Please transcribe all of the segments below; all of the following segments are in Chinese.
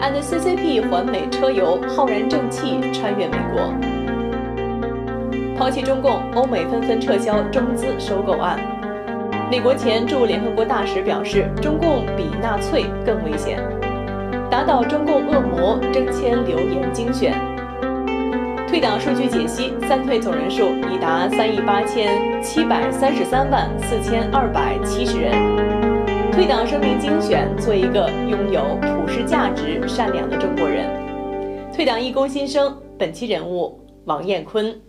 and CCP 环美车游浩然正气穿越美国。抛弃中共，欧美纷纷撤销中资收购案。美国前驻联合国大使表示，中共比纳粹更危险。打倒中共恶魔，征签留言精选。退党数据解析，三退总人数已达387334270人。退党声明精选，做一个拥有普世价值、善良的中国人。退党义工新生，本期人物王艳坤。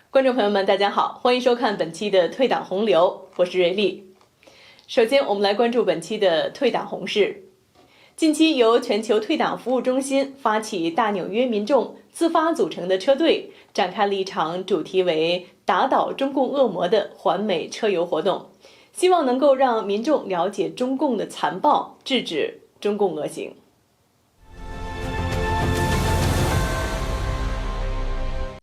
观众朋友们，大家好，欢迎收看本期的退党洪流，我是瑞丽。首先，我们来关注本期的退党红事。近期由全球退党服务中心发起大纽约民众自发组成的车队，展开了一场主题为“打倒中共恶魔”的环美车游活动，希望能够让民众了解中共的残暴，制止中共恶行。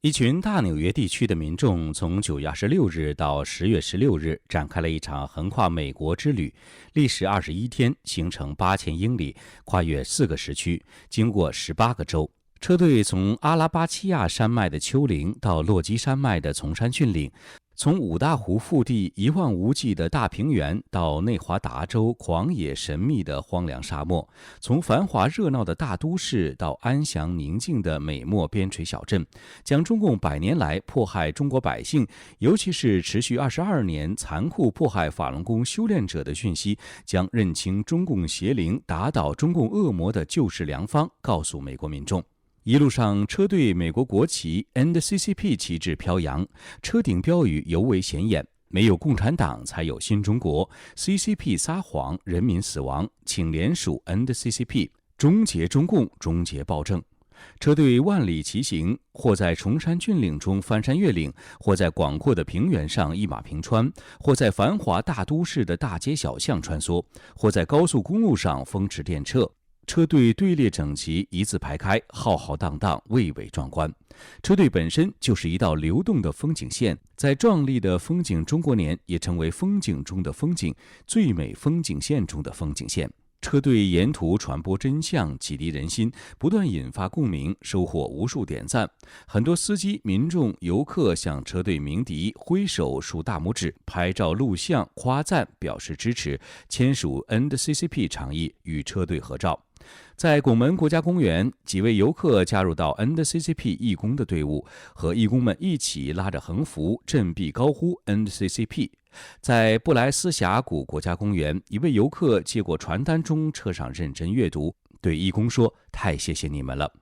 一群大纽约地区的民众从9月26日到10月16日展开了一场横跨美国之旅，历时21天，行程8000英里，跨越4个时区，经过18个州。车队从阿拉巴契亚山脉的丘陵到落基山脉的丛山峻岭，从五大湖腹地一望无际的大平原到内华达州狂野神秘的荒凉沙漠，从繁华热闹的大都市到安详宁静的美墨边陲小镇，将中共100年来迫害中国百姓，尤其是持续22年残酷迫害法轮功修炼者的讯息，将认清中共邪灵、打倒中共恶魔的救世良方告诉美国民众。一路上，车队美国国旗 NCCP 旗帜飘扬，车顶标语尤为显眼：没有共产党才有新中国， CCP 撒谎，人民死亡，请联署 NCCP， 终结中共，终结暴政。车队万里骑行，或在崇山峻岭中翻山越岭，或在广阔的平原上一马平川，或在繁华大都市的大街小巷穿梭，或在高速公路上风驰电掣。车队队列整齐，一字排开，浩浩荡荡，蔚为壮观。车队本身就是一道流动的风景线，在壮丽的风景中国年也成为风景中的风景，最美风景线中的风景线。车队沿途传播真相，启迪人心，不断引发共鸣，收获无数点赞。很多司机、民众、游客向车队鸣笛，挥手竖大拇指，拍照录像，夸赞，表示支持，签署 NCCP 倡议，与车队合照。在拱门国家公园，几位游客加入到 NCCP 义工的队伍，和义工们一起拉着横幅，振臂高呼 NCCP。在布莱斯峡谷国家公园，一位游客接过传单中车上认真阅读，对义工说：“太谢谢你们了。”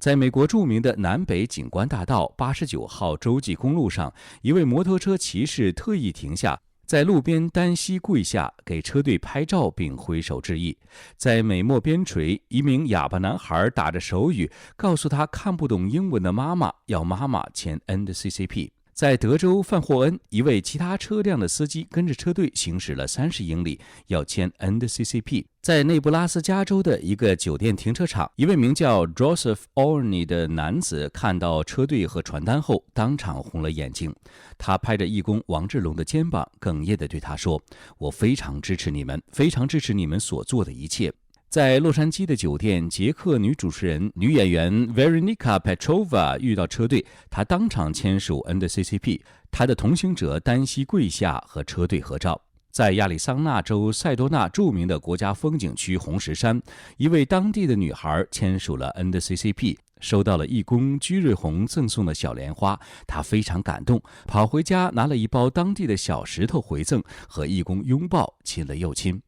在美国著名的南北景观大道89号洲际公路上，一位摩托车骑士特意停下，在路边单膝跪下，给车队拍照并挥手致意。在美墨边陲，一名哑巴男孩打着手语，告诉他看不懂英文的妈妈要妈妈签 NCCP。在德州范霍恩，一位其他车辆的司机跟着车队行驶了30英里，要签 NCCP。在内布拉斯加州的一个酒店停车场，一位名叫 Joseph Orney 的男子看到车队和传单后，当场红了眼睛。他拍着义工王志龙的肩膀，哽咽地对他说：“我非常支持你们，非常支持你们所做的一切。”在洛杉矶的酒店，捷克女主持人、女演员 Veronika Petrova 遇到车队，她当场签署 NCCP， 她的同行者单膝跪下和车队合照。在亚利桑那州塞多纳著名的国家风景区红石山，一位当地的女孩签署了 NCCP， 收到了义工居瑞红赠送的小莲花，她非常感动，跑回家拿了一包当地的小石头回赠，和义工拥抱，亲了又亲。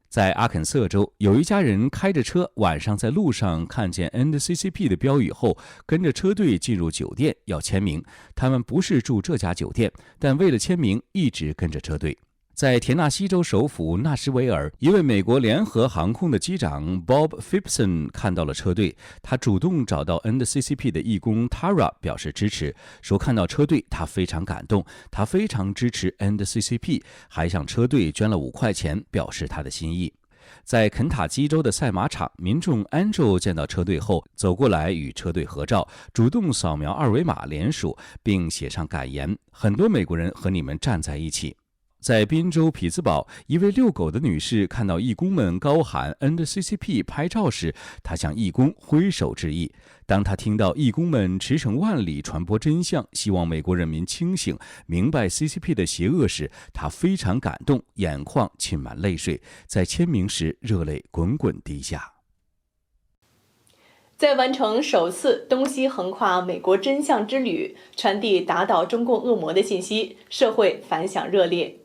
在阿肯色州，有一家人开着车，晚上在路上看见 NCCP 的标语后，跟着车队进入酒店要签名。他们不是住这家酒店，但为了签名，一直跟着车队。在田纳西州首府纳什维尔，一位美国联合航空的机长 Bob Phipson 看到了车队，他主动找到 NCCP 的义工 Tara 表示支持，说看到车队他非常感动，他非常支持 NCCP， 还向车队捐了5块钱，表示他的心意。在肯塔基州的赛马场，民众安宙见到车队后走过来与车队合照，主动扫描二维码联署，并写上感言：很多美国人和你们站在一起。在宾州匹兹堡，一位遛狗的女士看到义工们高喊 "NCCP" 拍照时，她向义工挥手致意。当她听到义工们驰骋万里传播真相，希望美国人民清醒，明白 CCP 的邪恶时，她非常感动，眼眶噙满泪水，在签名时热泪滚滚滴下。在完成首次东西横跨美国真相之旅，传递打倒中共恶魔的信息，社会反响热烈。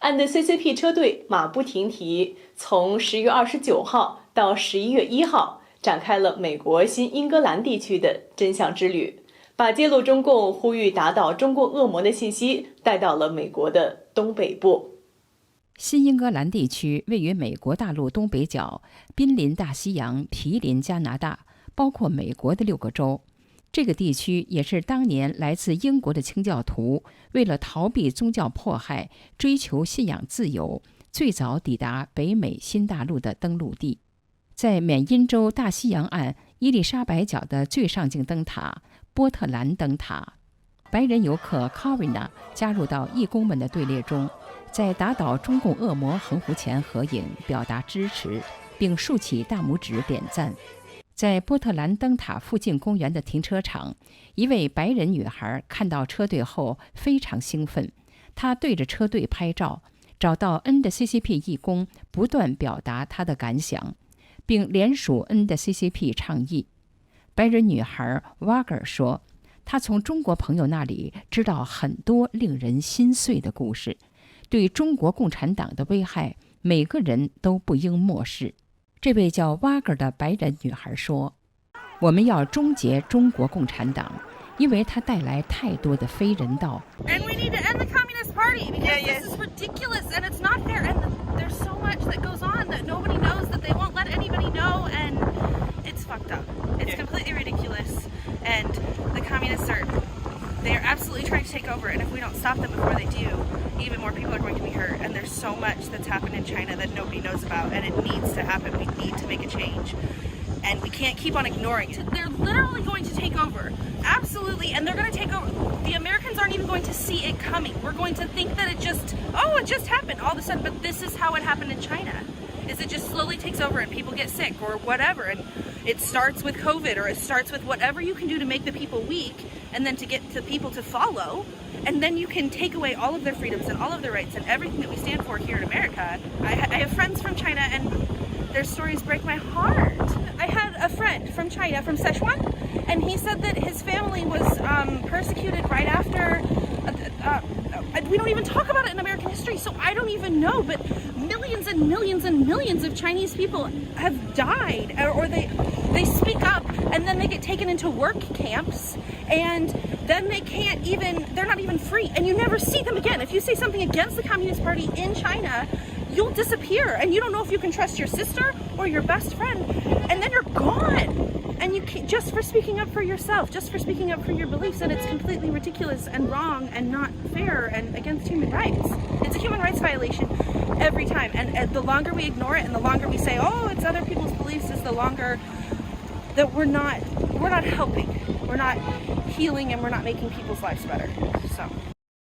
CCP 车队马不停蹄，从10月29号到11月1号，展开了美国新英格兰地区的真相之旅，把揭露中共、呼吁打倒中共恶魔的信息带到了美国的东北部。新英格兰地区位于美国大陆东北角，濒临大西洋，毗邻加拿大，包括美国的6个州。这个地区也是当年来自英国的清教徒为了逃避宗教迫害、追求信仰自由，最早抵达北美新大陆的登陆地。在缅因州大西洋岸伊丽莎白角的最上镜灯塔波特兰灯塔，白人游客 Corina 加入到义工们的队列中，在打倒中共恶魔横幅前合影，表达支持，并竖起大拇指点赞。在波特兰灯塔附近公园的停车场，一位白人女孩看到车队后非常兴奋，她对着车队拍照，找到 NCCP 义工，不断表达她的感想，并联署 NCCP 倡议。白人女孩 Wagner 说，她从中国朋友那里知道很多令人心碎的故事，对中国共产党的危害，每个人都不应漠视。这位叫 Wagner 的白人女孩说，我们要终结中国共产党，因为它带来太多的非人道。 And we need to end the Communist Party because this is ridiculous and it's not fair and there's so much that goes on that nobody knows, that they won't let anybody know, and it's fucked up. It's completely ridiculous, and the communists they're absolutely trying to take over, and if we don't stop them before they do, even more people are going to be hurt, and there's so much that's happened in China that nobody knows about, and it needs to happen. We need to make a change, and we can't keep on ignoring it. They're literally going to take over, absolutely, and they're going to take over. The Americans aren't even going to see it coming. We're going to think that it just happened all of a sudden, but this is how it happened in China, is it just slowly takes over and people get sick or whatever, and it starts with COVID, or it starts with whatever you can do to make the people weak, and then to get the people to follow, and then you can take away all of their freedoms and all of their rights and everything that we stand for here in America. I have friends from China, and their stories break my heart. I had a friend from China, from Sichuan, and he said that his family was persecuted right after. We don't even talk about it in American history, so I don't even know, but millions and millions and millions of Chinese people have died, or they speak up, and then they get taken into work camps, and then they're not even free, and you never see them again. If you say something against the Communist Party in China, you'll disappear, and you don't know if you can trust your sister or your best friend, and then you're gone. And you can't, just for speaking up for yourself, just for speaking up for your beliefs, and it's completely ridiculous and wrong and not fair and against human rights. It's a human rights violation every time, and the longer we ignore it and the longer we say, oh, it's other people's beliefs, is the longer that we're not helping, we're not healing, and we're not making people's lives better. So.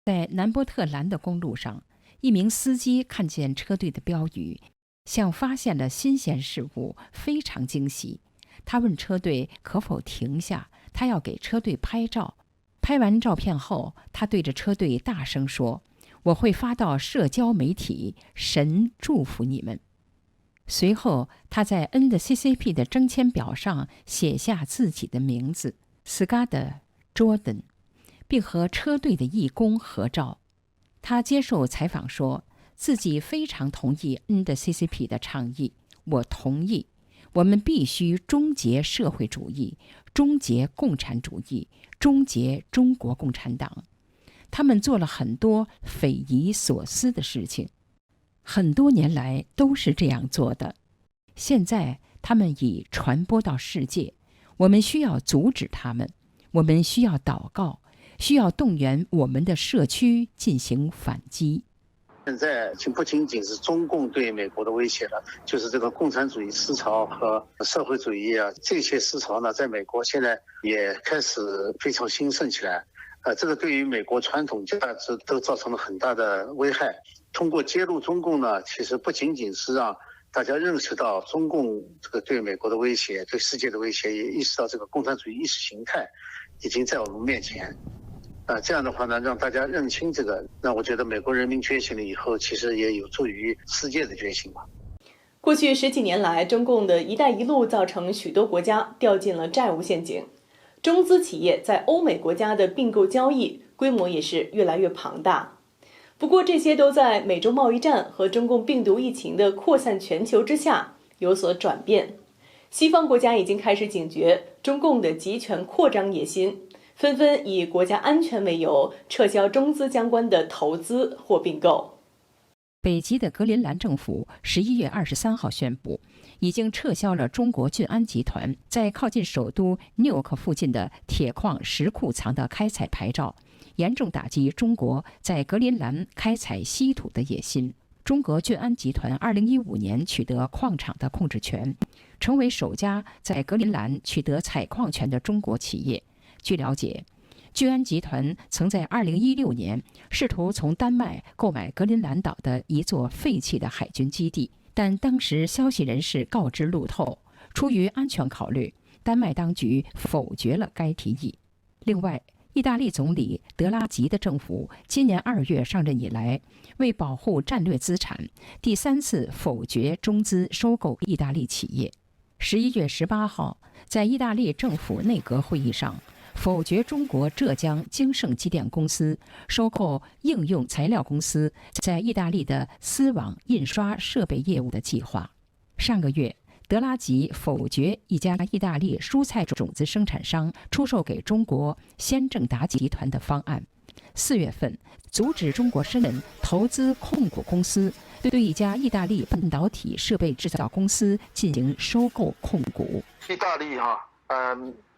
在南波特兰的公路上，一名司机看见车队的标语，像发现了新鲜事物，非常惊喜。他问车队可否停下，他要给车队拍照。拍完照片后，他对着车队大声说，我会发到社交媒体，神祝福你们。随后他在 NCCP 的征签表上写下自己的名字 Scott Jordan， 并和车队的义工合照。他接受采访说，自己非常同意 NCCP 的倡议，我同意，我们必须终结社会主义，终结共产主义，终结中国共产党。他们做了很多匪夷所思的事情，很多年来都是这样做的。现在他们已传播到世界，我们需要阻止他们，我们需要祷告，需要动员我们的社区进行反击。现在已经不仅仅是中共对美国的威胁了，就是这个共产主义思潮和社会主义啊，这些思潮呢，在美国现在也开始非常兴盛起来。这个对于美国传统价值都造成了很大的危害。通过揭露中共呢，其实不仅仅是让大家认识到中共这个对美国的威胁、对世界的威胁，也意识到这个共产主义意识形态已经在我们面前。这样的话呢，让大家认清这个，那我觉得美国人民觉醒了以后，其实也有助于世界的觉醒吧。过去10几年来，中共的一带一路造成许多国家掉进了债务陷阱，中资企业在欧美国家的并购交易规模也是越来越庞大。不过，这些都在美洲贸易战和中共病毒疫情的扩散全球之下有所转变。西方国家已经开始警觉中共的集权扩张野心，纷纷以国家安全为由撤销中资相关的投资或并购。北极的格陵兰政府11月23号宣布，已经撤销了中国俊安集团在靠近首都纽克附近的铁矿石库藏的开采牌照，严重打击中国在格陵兰开采稀土的野心。中国俊安集团2015年取得矿场的控制权，成为首家在格陵兰取得采矿权的中国企业。据了解，俊安集团曾在2016年试图从丹麦购买格陵兰岛的一座废弃的海军基地，但当时消息人士告知路透，出于安全考虑，丹麦当局否决了该提议。另外，意大利总理德拉吉的政府今年2月上任以来，为保护战略资产，第3次否决中资收购意大利企业。11月18号，在意大利政府内阁会议上，否决中国浙江京盛机电公司收购应用材料公司在意大利的丝网印刷设备业务的计划。上个月，德拉吉否决一家意大利蔬菜种子生产商出售给中国先正达集团的方案。4月份，阻止中国申人投资控股公司对一家意大利半导体设备制造公司进行收购控股。意大利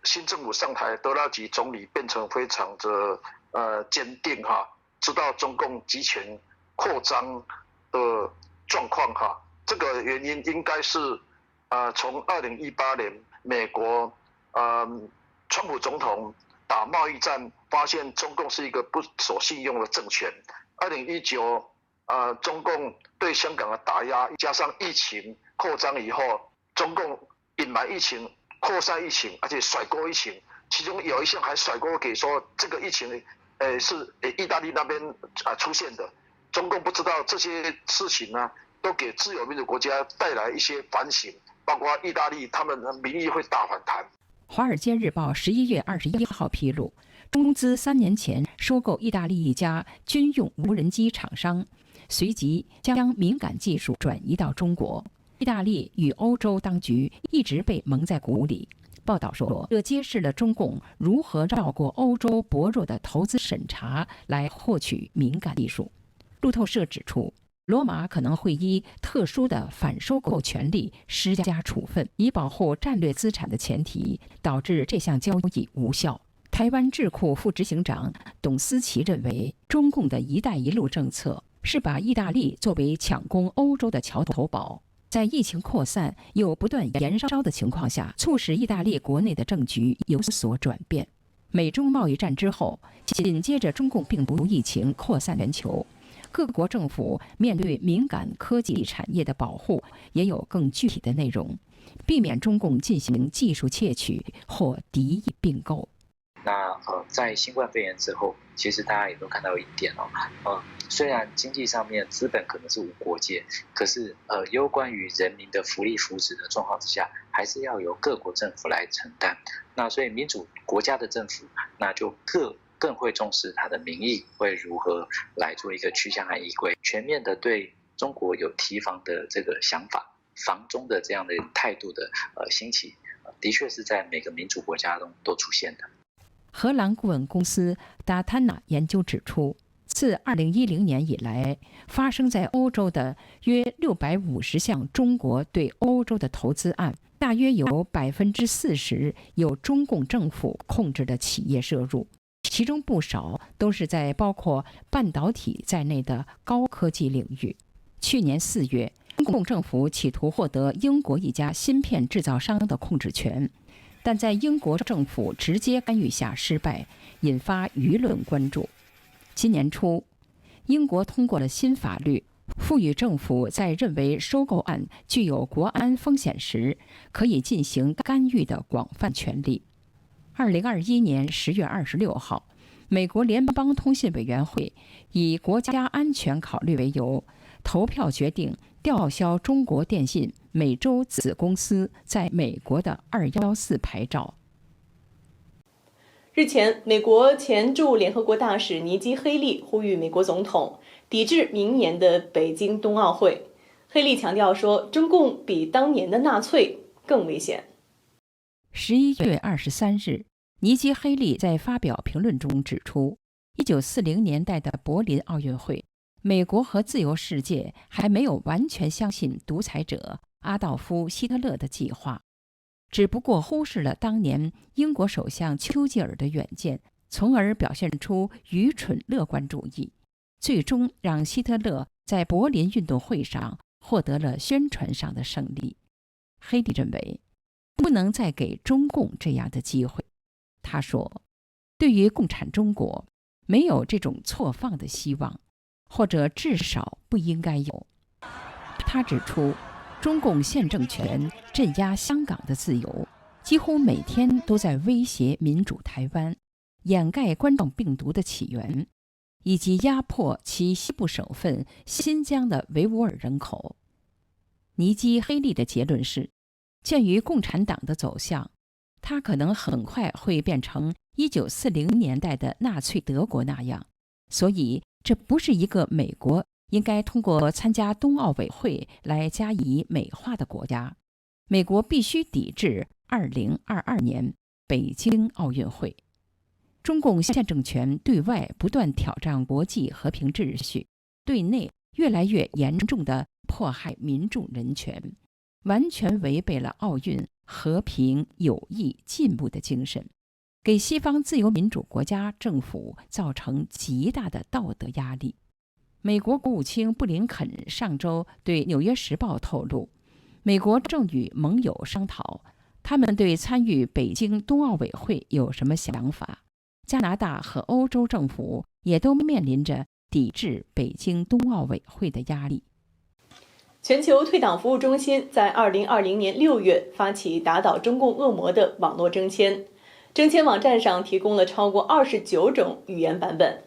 新政府上台，德拉吉总理变成非常的坚定知道中共集权扩张的状况这个原因应该是从2018年美国川普总统打贸易战，发现中共是一个不守信用的政权。2019中共对香港的打压，加上疫情扩张以后，中共隐瞒疫情、扩散疫情，而且甩锅疫情，其中有一项还甩锅给说这个疫情是意大利那边出现的。中共不知道这些事情呢，都给自由民主国家带来一些反省，包括意大利他们的民意会大反弹。《华尔街日报》11月21号披露，中资3年前收购意大利一家军用无人机厂商，随即将敏感技术转移到中国。意大利与欧洲当局一直被蒙在鼓里。报道说，这揭示了中共如何绕过欧洲薄弱的投资审查来获取敏感技术。路透社指出，罗马可能会依特殊的反收购权利施加处分，以保护战略资产的前提，导致这项交易无效。台湾智库副执行长董思齐认为，中共的一带一路政策是把意大利作为抢攻欧洲的桥头堡，在疫情扩散又不断延烧的情况下，促使意大利国内的政局有所转变。美中贸易战之后，紧接着中共病毒疫情扩散全球，各国政府面对敏感科技产业的保护也有更具体的内容，避免中共进行技术窃取或敌意并购。那在新冠肺炎之后，其实大家也都看到一点虽然经济上面资本可能是无国界，可是攸关于人民的福利福祉的状况之下，还是要由各国政府来承担。那所以民主国家的政府，那就更会重视它的民意会如何来做一个趋向和依归，全面的对中国有提防的这个想法，防中的这样的态度的兴起，的确是在每个民主国家中都出现的。荷兰顾问公司达坦纳研究指出，自2010年以来，发生在欧洲的约650项中国对欧洲的投资案，大约有40%有中共政府控制的企业涉入，其其中不少都是在包括半导体在内的高科技领域。去年4月，中共政府企图获得英国一家芯片制造商的控制权，但在英国政府直接干预下失败，引发舆论关注。今年初，英国通过了新法律，赋予政府在认为收购案具有国安风险时，可以进行干预的广泛权利。2021年10月26号，美国联邦通信委员会以国家安全考虑为由，投票决定吊销中国电信美洲子公司在美国的214牌照。日前，美国前驻联合国大使尼基·黑利呼吁美国总统抵制明年的北京冬奥会。黑利强调说，中共比当年的纳粹更危险。11月23日，尼基·黑利在发表评论中指出，1940年代的柏林奥运会，美国和自由世界还没有完全相信独裁者阿道夫·希特勒的计划，只不过忽视了当年英国首相丘吉尔的远见，从而表现出愚蠢乐观主义，最终让希特勒在柏林运动会上获得了宣传上的胜利。黑利认为，不能再给中共这样的机会。他说，对于共产中国，没有这种错放的希望，或者至少不应该有。他指出，中共现政权镇压香港的自由，几乎每天都在威胁民主台湾，掩盖冠状病毒的起源，以及压迫其西部省份新疆的维吾尔人口。尼基·黑利的结论是，鉴于共产党的走向，它可能很快会变成1940年代的纳粹德国那样，所以这不是一个美国应该通过参加冬奥委会来加以美化的国家。美国必须抵制2022年北京奥运会。中共现政权对外不断挑战国际和平秩序，对内越来越严重地迫害民众人权，完全违背了奥运和平、友谊、进步的精神，给西方自由民主国家政府造成极大的道德压力。美国国务卿布林肯上周对《纽约时报》透露，美国正与盟友商讨，他们对参与北京冬奥委会有什么想法。加拿大和欧洲政府也都面临着抵制北京冬奥委会的压力。全球退党服务中心在2020年6月发起打倒中共恶魔的网络征签，征签网站上提供了超过29种语言版本，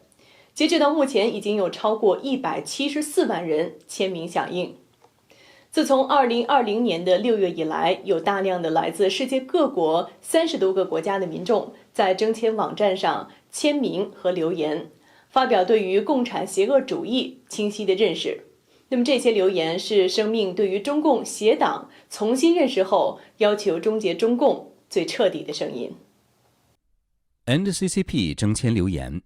截止到目前已经有超过174万人签名响应。自从2020年的6月以来，有大量的来自世界各国30多个国家的民众在征签网站上签名和留言，发表对于共产邪恶主义清晰的认识。那么这些留言是生命对于中共邪党重新认识后，要求终结中共最彻底的声音。NCCP 征签留言：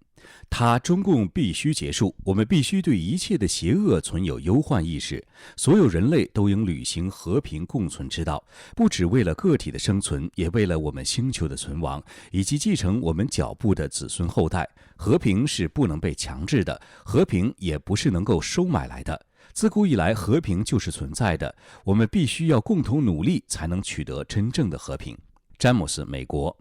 中共必须结束，我们必须对一切的邪恶存有忧患意识，所有人类都应履行和平共存之道，不只为了个体的生存，也为了我们星球的存亡，以及继承我们脚步的子孙后代。和平是不能被强制的，和平也不是能够收买来的。自古以来，和平就是存在的，我们必须要共同努力，才能取得真正的和平。詹姆斯，美国。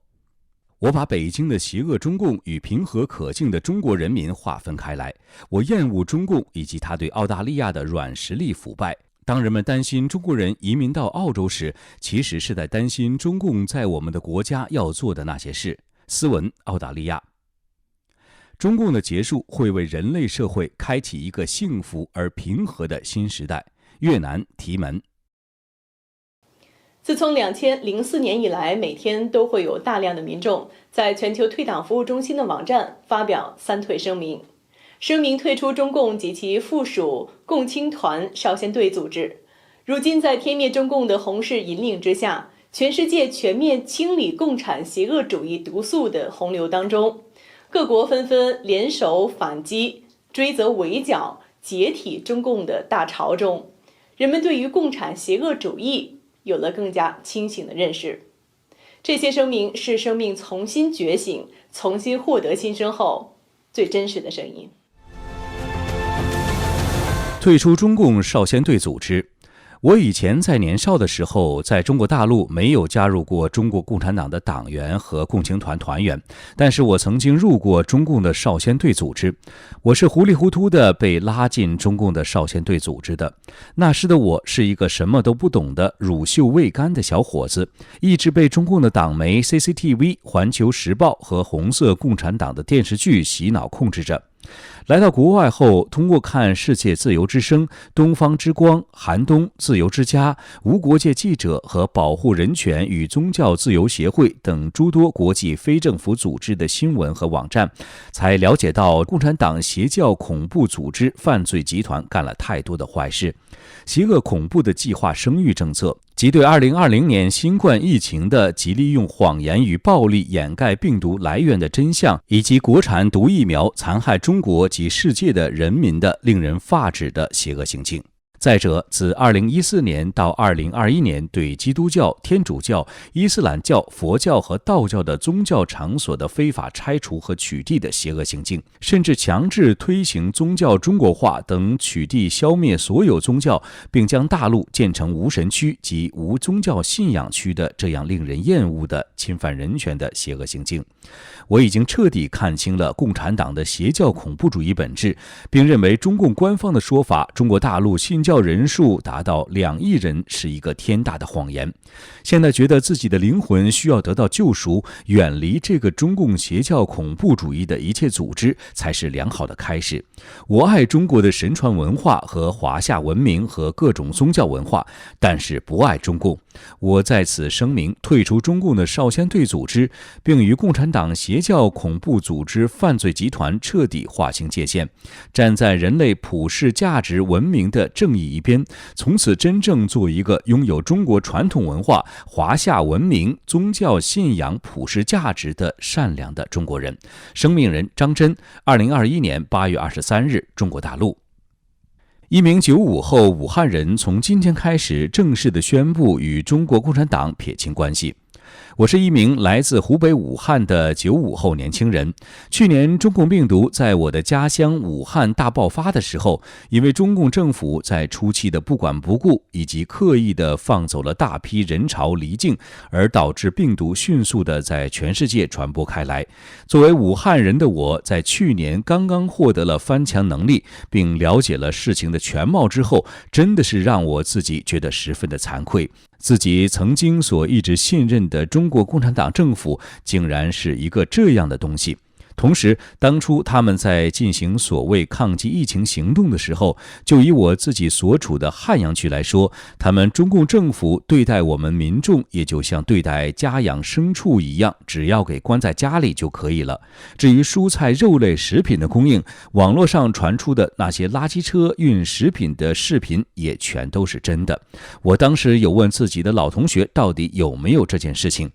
我把北京的邪恶中共与平和可敬的中国人民划分开来。我厌恶中共以及他对澳大利亚的软实力腐败。当人们担心中国人移民到澳洲时，其实是在担心中共在我们的国家要做的那些事。斯文，澳大利亚。中共的结束会为人类社会开启一个幸福而平和的新时代。越南，提门。自从2004年以来，每天都会有大量的民众在全球退党服务中心的网站发表三退声明，声明退出中共及其附属共青团少先队组织。如今在天灭中共的红势引领之下，全世界全面清理共产邪恶主义毒素的洪流当中，各国纷纷联手反击、追责围剿、解体中共的大潮中，人们对于共产邪恶主义有了更加清醒的认识。这些声明是生命重新觉醒、重新获得新生后最真实的声音。退出中共少先队组织。我以前在年少的时候，在中国大陆没有加入过中国共产党的党员和共青团团员，但是我曾经入过中共的少先队组织。我是糊里糊涂的被拉进中共的少先队组织的。那时的我是一个什么都不懂的乳臭未干的小伙子，一直被中共的党媒 CCTV、环球时报和红色共产党的电视剧洗脑控制着。来到国外后，通过看世界自由之声、东方之光、寒冬、自由之家、无国界记者和保护人权与宗教自由协会等诸多国际非政府组织的新闻和网站，才了解到共产党邪教恐怖组织犯罪集团干了太多的坏事。邪恶恐怖的计划生育政策，即对2020年新冠疫情的极力用谎言与暴力掩盖病毒来源的真相，以及国产毒疫苗残害中国及世界的人民的令人发指的邪恶行径。再者，自2014年到2021年对基督教、天主教、伊斯兰教、佛教和道教的宗教场所的非法拆除和取缔的邪恶行径，甚至强制推行宗教中国化等取缔、消灭所有宗教，并将大陆建成无神区及无宗教信仰区的这样令人厌恶的侵犯人权的邪恶行径。我已经彻底看清了共产党的邪教恐怖主义本质，并认为中共官方的说法中国大陆信教人数达到2亿人是一个天大的谎言。现在觉得自己的灵魂需要得到救赎，远离这个中共邪教恐怖主义的一切组织才是良好的开始。我爱中国的神传文化和华夏文明和各种宗教文化，但是不爱中共。我在此声明退出中共的少先队组织，并与共产党邪教恐怖组织犯罪集团彻底划清界限，站在人类普世价值文明的正义一边，从此真正做一个拥有中国传统文化、华夏文明、宗教信仰普世价值的善良的中国人。声明人张真，2021年8月23日，中国大陆。一名95后武汉人从今天开始正式地宣布与中国共产党撇清关系。我是一名来自湖北武汉的95后年轻人。去年中共病毒在我的家乡武汉大爆发的时候，因为中共政府在初期的不管不顾以及刻意的放走了大批人潮离境，而导致病毒迅速的在全世界传播开来。作为武汉人的我，在去年刚刚获得了翻墙能力，并了解了事情的全貌之后，真的是让我自己觉得十分的惭愧。自己曾经所一直信任的中国共产党政府，竟然是一个这样的东西。同时，当初他们在进行所谓抗击疫情行动的时候，就以我自己所处的汉阳区来说，他们中共政府对待我们民众也就像对待家养牲畜一样，只要给关在家里就可以了。至于蔬菜、肉类食品的供应，网络上传出的那些垃圾车运食品的视频也全都是真的。我当时有问自己的老同学到底有没有这件事情，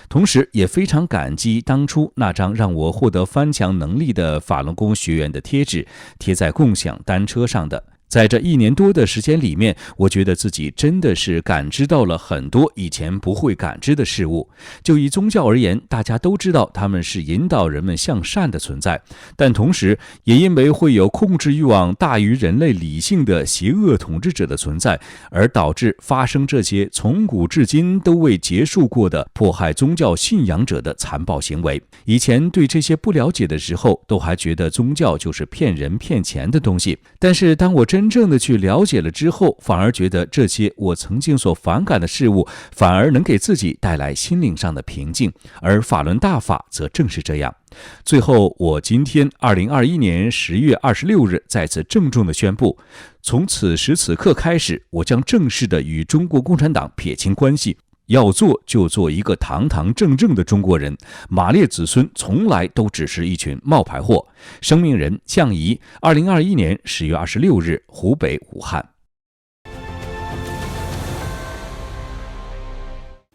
同时也非常感激当初那张让我获得翻墙能力的法轮功学员的贴纸，贴在共享单车上的。在这1年多的时间里面，我觉得自己真的是感知到了很多以前不会感知的事物。就以宗教而言，大家都知道他们是引导人们向善的存在，但同时也因为会有控制欲望大于人类理性的邪恶统治者的存在，而导致发生这些从古至今都未结束过的迫害宗教信仰者的残暴行为。以前对这些不了解的时候，都还觉得宗教就是骗人骗钱的东西，但是当我真正的去了解了之后，反而觉得这些我曾经所反感的事物，反而能给自己带来心灵上的平静，而法轮大法则正是这样。最后，我今天2021年10月26日再次郑重地宣布，从此时此刻开始，我将正式的与中国共产党撇清关系。要做就做一个堂堂正正的中国人，马列子孙从来都只是一群冒牌货。声明人降仪，2021年10月26日，湖北武汉。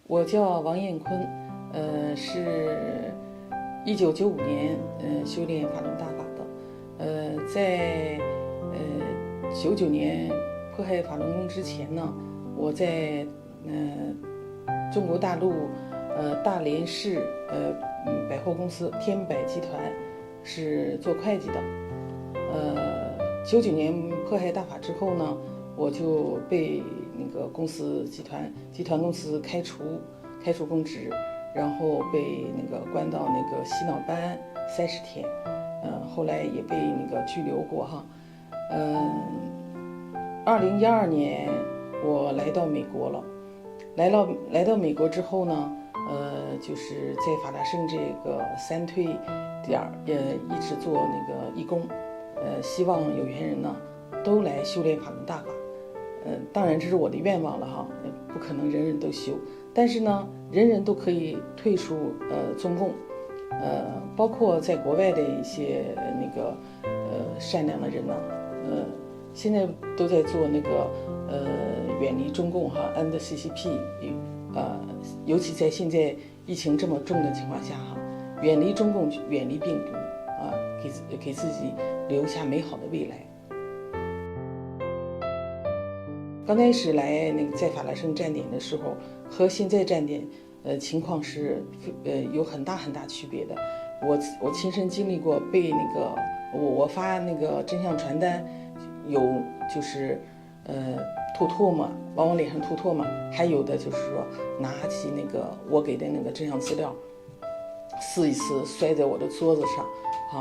我叫王艳坤，是1995年修炼法轮大法的。在99年迫害法轮功之前呢，我在中国大陆大连市百货公司天百集团是做会计的。99年迫害大法之后呢，我就被那个集团公司开除公职，然后被那个关到那个洗脑班30天，后来也被那个拘留过哈。2012年我来到美国了，来到美国之后呢，就是在法拉盛这个3退点一直做那个义工，希望有缘人呢都来修炼法轮大法。当然这是我的愿望了哈，不可能人人都修，但是呢，人人都可以退出中共，包括在国外的一些那个善良的人呢，现在都在做那个远离中共哈 ，and CCP，尤其在现在疫情这么重的情况下哈，远离中共，远离病毒啊，给自己留下美好的未来。刚开始来那个在法拉盛站点的时候，和现在站点情况是有很大区别的。我亲身经历过被那个我发那个真相传单，有就是吐唾沫，往我脸上吐唾沫，还有的就是说拿起那个我给的那个真相资料撕一撕摔在我的桌子上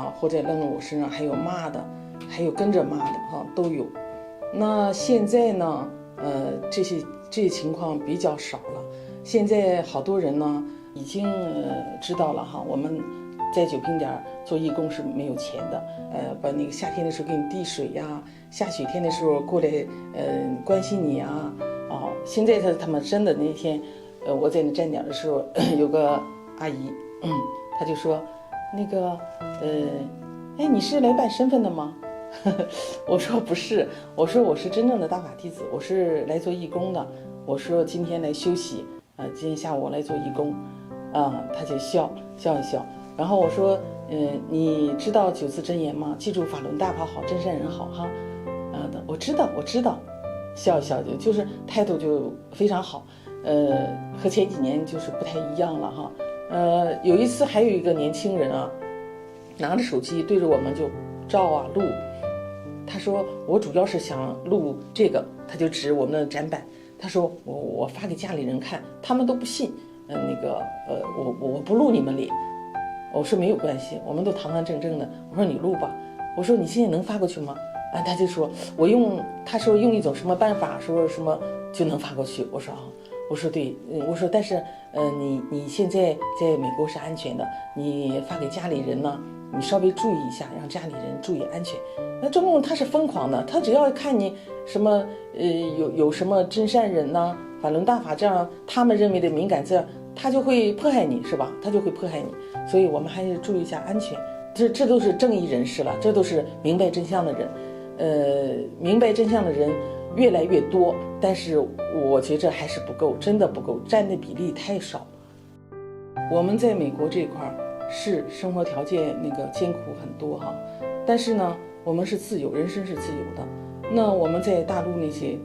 啊，或者扔到我身上，还有骂的，还有跟着骂的哈，都有。那现在呢，这些情况比较少了。现在好多人呢已经知道了哈，我们在酒瓶点做义工是没有钱的，把那个夏天的时候给你递水呀，下雪天的时候过来关心你啊，哦，现在他们真的那天，我在那站点的时候，有个阿姨，她就说那个哎，你是来办身份的吗？我说不是，我说我是真正的大法弟子，我是来做义工的。我说今天来休息，今天下午我来做义工，他就笑一笑。然后我说，你知道9字真言吗？记住法轮大法好，真善人好哈。我知道，笑一笑就是态度就非常好。和前几年就是不太一样了哈。有一次还有一个年轻人啊，拿着手机对着我们就照啊录。他说我主要是想录这个，他就指我们的展板。他说我发给家里人看，他们都不信。我不录你们脸。我说没有关系，我们都堂堂正正的。我说你录吧。我说你现在能发过去吗？他就说他说用一种什么办法，说什么就能发过去。我说我说对，我说但是你现在在美国是安全的，你发给家里人呢，你稍微注意一下，让家里人注意安全。那中共他是疯狂的，他只要看你什么有什么真善人呢，法轮大法这样他们认为的敏感字，他就会迫害你，是吧？他就会迫害你，所以我们还是注意一下安全。这都是正义人士了，这都是明白真相的人。明白真相的人越来越多，但是我觉着还是不够，真的不够，占的比例太少。我们在美国这块是生活条件那个艰苦很多哈，但是呢，我们是自由，人生是自由的。那我们在大陆那些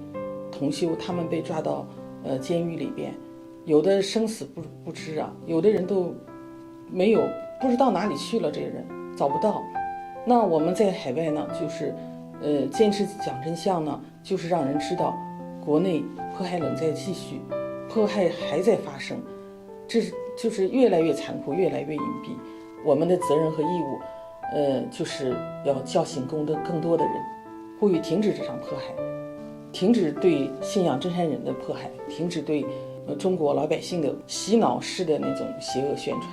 同修，他们被抓到监狱里边，有的生死不知啊，有的人都没有不知道哪里去了，这个人找不到。那我们在海外呢，就是坚持讲真相呢，就是让人知道国内迫害冷在继续，迫害还在发生，这就是越来越残酷，越来越隐蔽。我们的责任和义务，就是要叫醒更多的人，呼吁停止这场迫害，停止对信仰真善忍的迫害，停止对中国老百姓的洗脑式的那种邪恶宣传。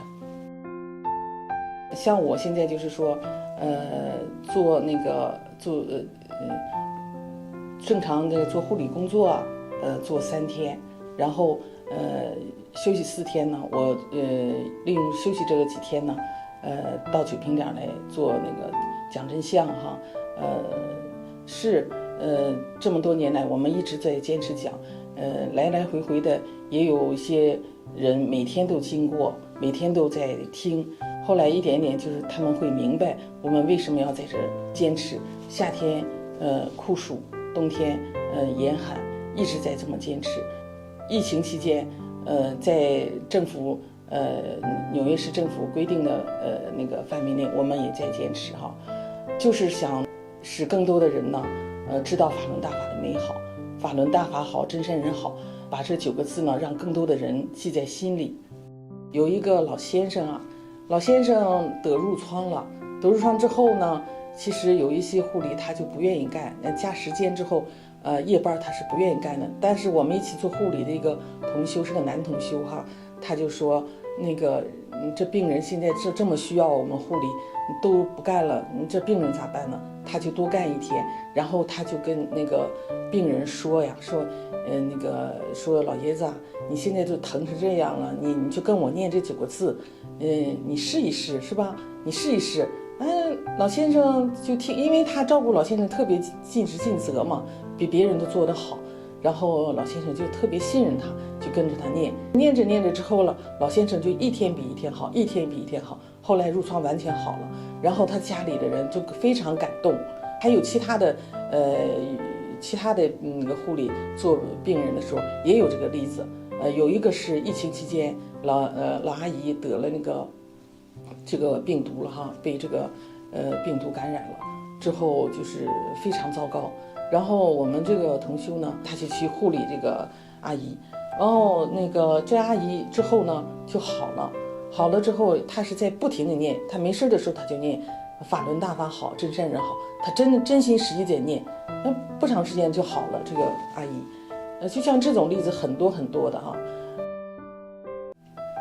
像我现在就是说，正常的做护理工作啊，做3天，然后休息4天呢，我利用休息这个几天呢，到酒瓶点来做那个讲真相哈，这么多年来我们一直在坚持讲，来来回回的也有一些人每天都经过，每天都在听，后来一点点就是他们会明白我们为什么要在这坚持。夏天酷暑，冬天严寒，一直在这么坚持。疫情期间在政府纽约市政府规定的那个范围内，我们也在坚持哈，就是想使更多的人呢知道法轮大法的美好，法轮大法好，真善人好，把这9个字呢让更多的人记在心里。有一个老先生啊，老先生得褥疮了，得褥疮之后呢，其实有一些护理他就不愿意干，加时间之后夜班他是不愿意干的。但是我们一起做护理的一个同修是个男同修哈，他就说那个这病人现在这么需要我们护理，都不干了，这病人咋办呢？他就多干1天，然后他就跟那个病人说呀，说老爷子啊，你现在就疼成这样了，你就跟我念这9个字，你试一试是吧？你试一试。老先生就听，因为他照顾老先生特别尽职尽责嘛，比别人都做得好，然后老先生就特别信任他，就跟着他念着之后了，老先生就1天比1天好，1天比1天好，后来褥疮完全好了，然后他家里的人就非常感动。还有其他的那个护理做病人的时候也有这个例子，有一个是疫情期间老阿姨得了那个这个病毒了哈，被这个病毒感染了之后就是非常糟糕，然后我们这个同修呢，他就去护理这个阿姨，然后那个这阿姨之后呢就好了之后，他是在不停的念，他没事的时候他就念法轮大法好，真善人好，他真心实意的念，那不长时间就好了。这个阿姨，就像这种例子很多很多的哈。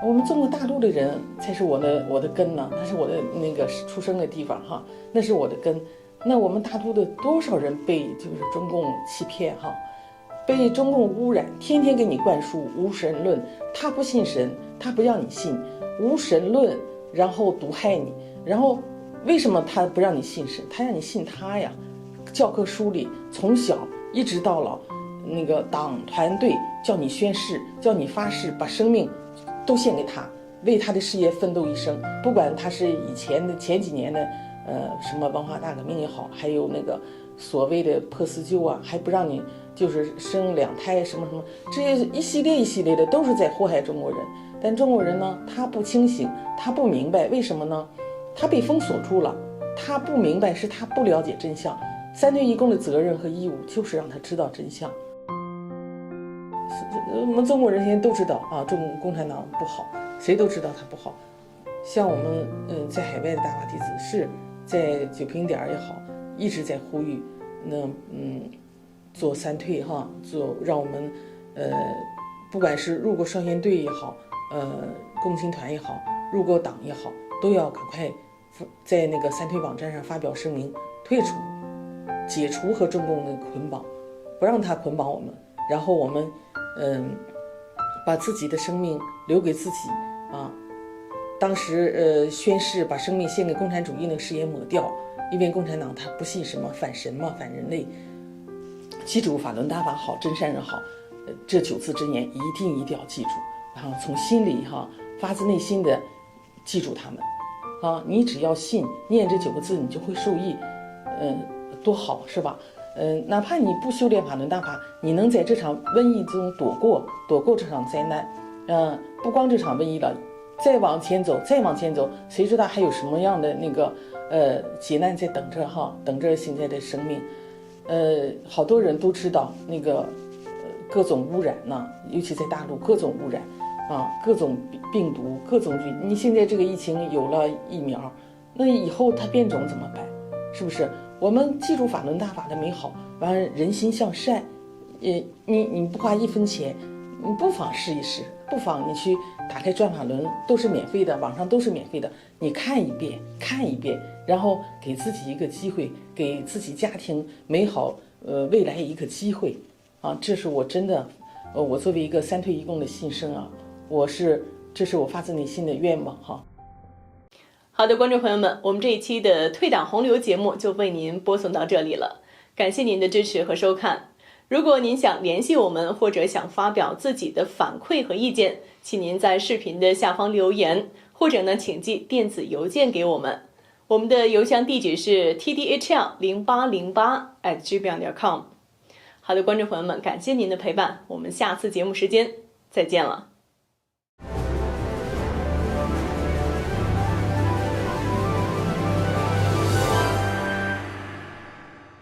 我们中国大陆的人才是我的根呢，那是我的那个出生的地方哈，那是我的根。那我们大陆的多少人被就是中共欺骗哈，被中共污染，天天给你灌输无神论，他不信神，他不让你信无神论，然后毒害你，然后为什么他不让你信神？他让你信他呀。教科书里从小一直到老，那个党团队叫你宣誓，叫你发誓，把生命都献给他，为他的事业奋斗一生。不管他是以前几年的什么文化大革命也好，还有那个所谓的破四旧啊，还不让你就是生2胎什么，这些一系列的都是在祸害中国人。但中国人呢，他不清醒，他不明白，为什么呢？他被封锁住了，他不明白，是他不了解真相。3退1供的责任和义务就是让他知道真相。我们中国人现在都知道啊，中国共产党不好，谁都知道他不好。像我们在海外的大法弟子是在9平点也好，一直在呼吁，做3退哈，让我们不管是入过少先队也好，共青团也好，入过党也好，都要赶快在那个3退网站上发表声明，退出。解除和中共的捆绑，不让他捆绑我们，然后我们把自己的生命留给自己啊。当时宣誓把生命献给共产主义那个誓言抹掉，因为共产党他不信什么反神嘛，反人类。记住法轮大法好，真善人好，这9字真言一定要记住，然后从心里哈发自内心的记住他们啊。你只要信念这9个字，你就会受益，多好是吧？哪怕你不修炼法轮大法，你能在这场瘟疫中躲过这场灾难，不光这场瘟疫了，再往前走，谁知道还有什么样的那个劫难在等着哈，等着现在的生命。好多人都知道那个各种污染呢，尤其在大陆各种污染啊，各种病毒，各种菌。你现在这个疫情有了疫苗，那以后它变种怎么办？是不是？我们记住法轮大法的美好，完人心向善，你不花1分钱，你不妨试一试，不妨你去打开转法轮，都是免费的，网上都是免费的，你看一遍，然后给自己一个机会，给自己家庭美好未来一个机会啊！这是我真的，我作为一个3退1供的新生啊，这是我发自内心的愿望哈。好的，观众朋友们，我们这一期的退党洪流节目就为您播送到这里了，感谢您的支持和收看。如果您想联系我们，或者想发表自己的反馈和意见，请您在视频的下方留言，或者呢，请寄电子邮件给我们。我们的邮箱地址是 tdhl0808@gmail.com。好的，观众朋友们，感谢您的陪伴，我们下次节目时间再见了。